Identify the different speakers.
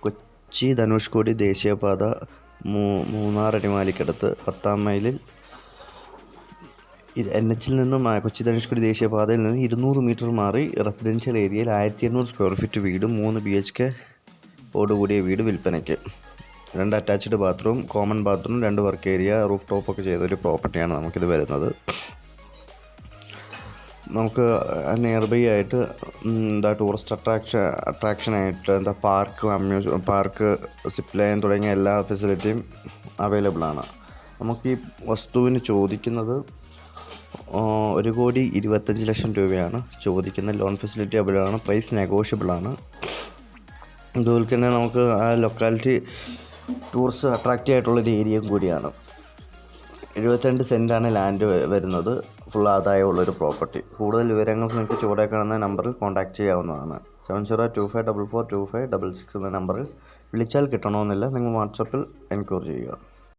Speaker 1: കൊച്ചി ധനുഷ്കോടി ദേശീയപാത മൂന്നാർ അടിമാലിക്കടുത്ത് 10-ാം മൈലിൽ NH നിന്നും കൊച്ചി ധനുഷ്കോടി ദേശീയപാതയിൽ നിന്ന് 200 മീറ്റർ മാറി റെസിഡൻഷ്യൽ ഏരിയയിൽ 1800 സ്ക്വയർ ഫീറ്റ് വീടും 3 BHK ഓടുകൂടിയ വീട് വിൽപ്പനയ്ക്ക്. 2 attached bathroom, common bathroom, 2 work area, roof ടോപ്പൊക്കെ ചെയ്തൊരു പ്രോപ്പർട്ടിയാണ് നമുക്കിത് വരുന്നത്. നമുക്ക് നിയർ ബൈ ആയിട്ട് ടൂറിസ്റ്റ് അട്രാക്ഷനായിട്ട് പാർക്ക്, സിപ്പ് ലൈൻ തുടങ്ങിയ എല്ലാ ഫെസിലിറ്റിയും അവൈലബിൾ ആണ്. നമുക്ക് ഈ വസ്തുവിന് ചോദിക്കുന്നത് 1,25,00,000 രൂപയാണ് ചോദിക്കുന്നത്. ലോൺ ഫെസിലിറ്റി അവൈലബിൾ ആണ്. പ്രൈസ് നെഗോഷ്യബിൾ ആണ്. അതുപോലെ തന്നെ നമുക്ക് ആ ലൊക്കാലിറ്റി ടൂറിസ്റ്റ് അട്രാക്റ്റീവ് ആയിട്ടുള്ളൊരു ഏരിയയും കൂടിയാണ്. 72 സെൻറ്റാണ് ലാൻഡ് വരുന്നത്. ഫുൾ ആദായമുള്ളൊരു പ്രോപ്പർട്ടി. കൂടുതൽ വിവരങ്ങൾക്ക് നിങ്ങൾക്ക് ചുവടെ കാണുന്ന നമ്പറിൽ കോൺടാക്റ്റ് ചെയ്യാവുന്നതാണ്. 7025442566 എന്ന നമ്പറിൽ വിളിച്ചാൽ കിട്ടണമെന്നില്ല. നിങ്ങൾ വാട്സപ്പിൽ എൻക്വയറി ചെയ്യുക.